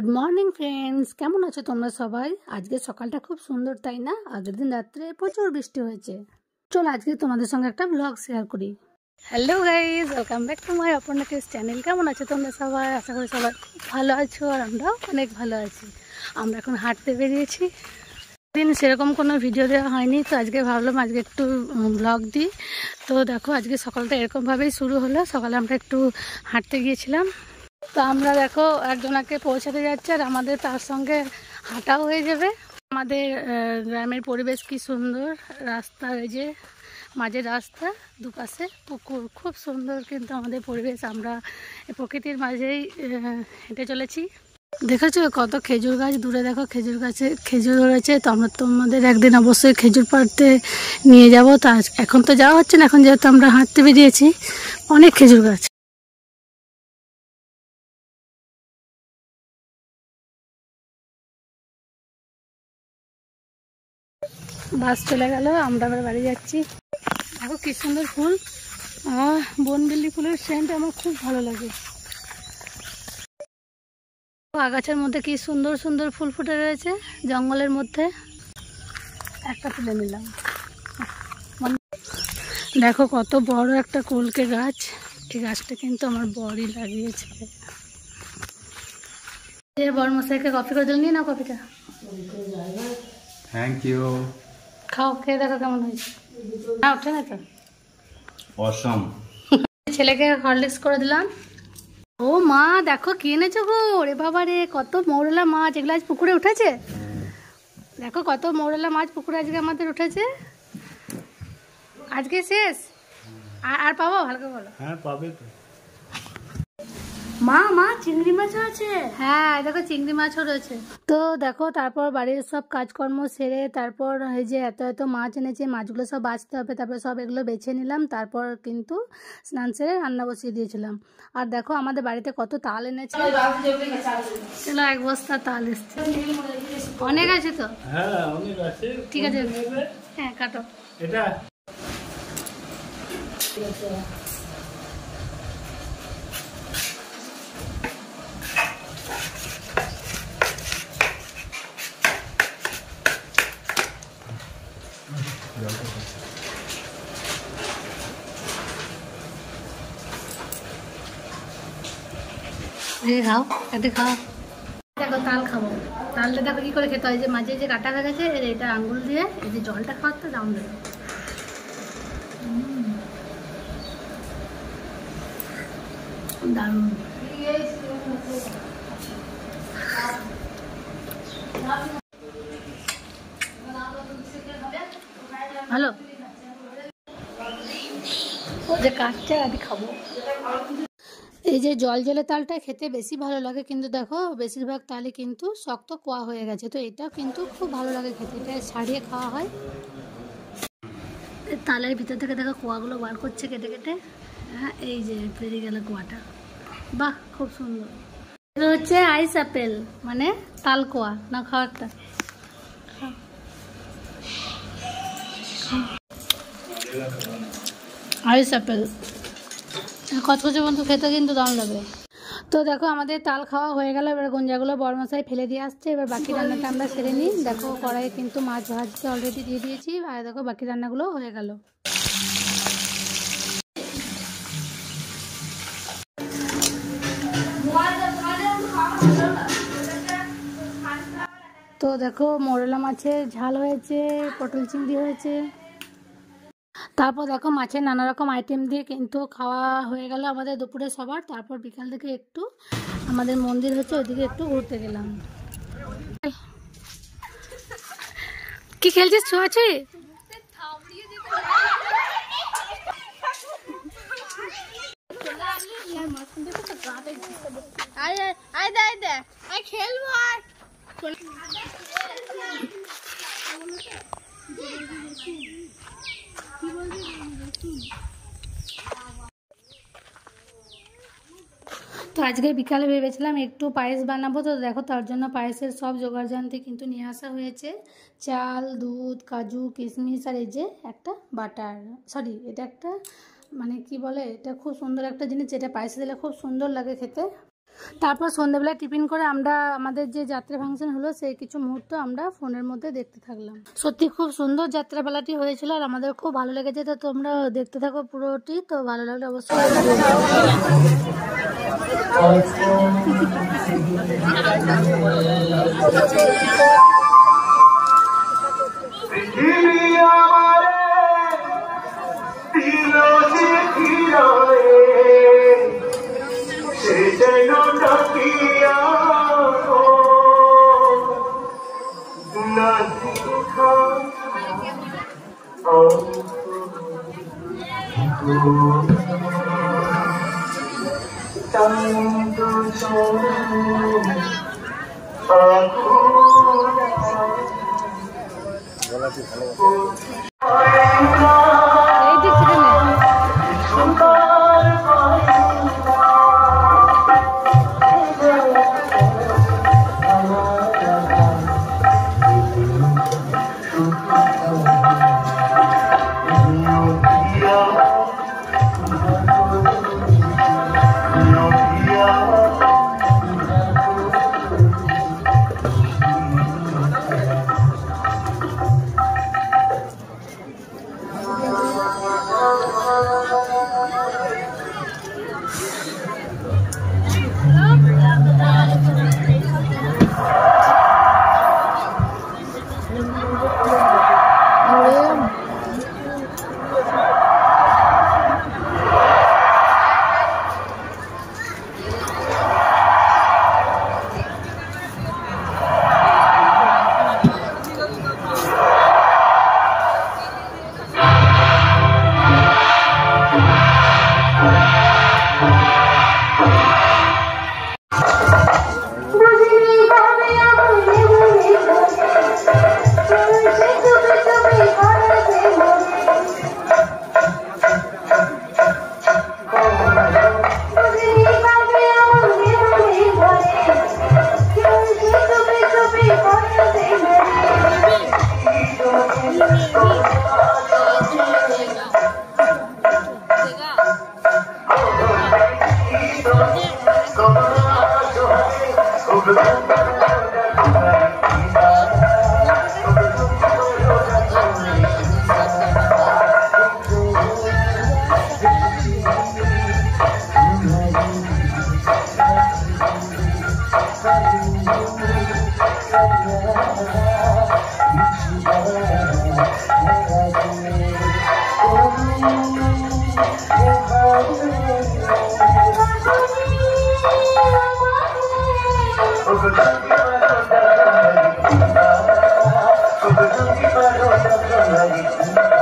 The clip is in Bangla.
গুড মর্নিং ফ্রেন্ডস, কেমন আছো তোমরা সবাই? আজকে সকালটা খুব সুন্দর, তাই না? আগের দিন রাত্রে প্রচুর বৃষ্টি হয়েছে। চলো আজকে তোমাদের সঙ্গে একটা ব্লগ শেয়ার করি। Hello guys, welcome back to my Aparna kids channel. কেমন আছো তোমরা সবাই? আশা করি সবাই খুব ভালো আছো, আর আমরাও অনেক ভালো আছি। আমরা এখন হাঁটতে বেরিয়েছি। দিন সেরকম কোনো ভিডিও দেওয়া হয়নি, তো আজকে ভাবলাম আজকে একটু ব্লগ দিই। তো দেখো আজকে সকালটা এরকমভাবেই শুরু হলো। সকালে আমরা একটু হাঁটতে গিয়েছিলাম। তো আমরা দেখো একজনাকে পৌঁছাতে যাচ্ছি, আর আমাদের তার সঙ্গে হাঁটাও হয়ে যাবে। আমাদের গ্রামের পরিবেশ কি সুন্দর, রাস্তা এই যে মাঝের রাস্তা, দুপাশে পুকুর, খুব সুন্দর কিন্তু আমাদের পরিবেশ। আমরা প্রকৃতির মাঝেই হেঁটে চলেছি। দেখেছো কত খেজুর গাছ, দূরে দেখো খেজুর গাছে খেজুর ধরেছে। তো আমরা তোমাদের একদিন অবশ্যই খেজুর পাড়তে নিয়ে যাব। তা এখন তো যাওয়া হচ্ছে না, এখন যেহেতু আমরা হাঁটতে বেরিয়েছি। অনেক খেজুর গাছ। বাস চলে গেল, আমরা আবার বাড়ি যাচ্ছি। দেখো কি সুন্দর ফুল, বনবিল্লি ফুলের সেন্ট আমার খুব ভালো লাগে। আগাছার মধ্যে কি সুন্দর সুন্দর ফুল ফুটে রয়েছে জঙ্গলের মধ্যে। একটা তুলে নিলাম। দেখো কত বড় একটা কলকে গাছ। এই গাছটা কিন্তু আমার বড়ই লাগিয়েছে। বড়মশাইকে কফি করে দিল, নিয়ে নাও কফিটা। Thank you. খাও, খেয়ে দেখো কেমন হয়েছে। না ওঠে না তো। অসম। ছেলেকে হরলিক্স করে দিলাম। ও মা দেখো কি এনেছো গো, রে বাবা রে, কত মৌরলা মাছ। এগুলো আজ পুকুরে উঠেছে। দেখো কত মৌরলা মাছ পুকুরে আজকে আমাদের উঠেছে। আজকে শেষ, আর পাবো? ভালো করে বলো। হ্যাঁ পাবে তো। মা মা চিংড়ি মাছও আছে। হ্যাঁ দেখো চিংড়ি মাছও রয়েছে। তো দেখো তারপর বাড়ির সব কাজকর্ম সেরে তারপর এই যে এত এত মাছ এনেছে, মাছগুলো সব বাছতে হবে। তারপর সব এগুলো বেছে নিলাম। তারপর কিন্তু স্নান সেরে রান্না বসিয়ে দিয়েছিলাম। আর দেখো আমাদের বাড়িতে কত তাল এনেছে। চলো এক বস্তা তাল এসছে। অনেক আছে তো? হ্যাঁ অনেক আছে। ঠিক আছে, হ্যাঁ কাটো। এটা খাও, এতে খাও। দেখো তাল খাবো। তালটা দেখো কি করে খেতে হয়, যে মাঝে যে কাটা হয়ে গেছে এটা আঙ্গুল দিয়ে এই যে জলটা খাওয়াতে দাম দেবে। দারুণ। ভালো, ও যে কাটছে আমি খাবো। এই যে জল জলে তালটা খেতে বেশি ভালো লাগে, কিন্তু দেখো বেশিরভাগ তালই কিন্তু শক্ত কোয়া হয়ে গেছে। তো এটা কিন্তু খুব ভালো লাগে খেতে, এটা ছাড়িয়ে খাওয়া হয়। তালের ভিতর থেকে দেখো কোয়াগুলো বার করছে কেটে কেটে। হ্যাঁ এই যে বেরিয়ে গেল কোয়াটা, বাহ খুব সুন্দর। এটা হচ্ছে আইস আপেল, মানে তাল কোয়া। না খাও একটা, আইস আপেল কচকচে বন্ধু, খেতে কিন্তু দারুণ লাগে। তো দেখো আমাদের তাল খাওয়া হয়ে গেল। এবার গঞ্জাগুলো বড়মশাই ফেলে দিয়ে আসছে। এবার বাকি রান্নাটা আমরা সেরে নিই। দেখো কড়াইয়ে কিন্তু মাছ ভাজতে অলরেডি দিয়ে দিয়েছি, আর দেখো বাকি রান্নাগুলো হয়ে গেল। তো দেখো মোরলা মাছের ঝাল হয়েছে, পটল চিংড়ি হয়েছে। তারপর দেখো মাছের নানা রকম আইটেম দিয়ে কিন্তু খাওয়া হয়ে গেল আমাদের দুপুরে সবার। তারপর বিকাল থেকে একটু আমাদের মন্দির হচ্ছে, ওইদিকে একটু ঘুরতে গেলাম। কি খেলছিস ছোঁয়াছুঁই? তো আজকে বিকালে ভেবেছিলাম একটু পায়েস বানাবো। তো দেখো তার জন্য পায়েসের সব জোগাড় জানতে কিন্তু নিয়ে আসা হয়েছে। চাল, দুধ, কাজু, কিশমিশ, আর এই যে একটা বাটার, সরি এটা একটা মানে কি বলে, এটা খুব সুন্দর একটা জিনিস, যেটা পায়েসে দিলে খুব সুন্দর লাগে খেতে। তারপর সন্ধ্যেবেলায় টিফিন করে আমরা আমাদের যে যাত্রা ফাংশন হলো সেই কিছু মুহূর্ত আমরা ফোনের মধ্যে দেখতে থাকলাম। সত্যি খুব সুন্দর যাত্রাপালাটি হয়েছিল আর আমাদের খুব ভালো লেগেছে। তো তোমরা দেখতে থাকো পুরোটি, তো ভালো লাগলে অবশ্যই Thank you.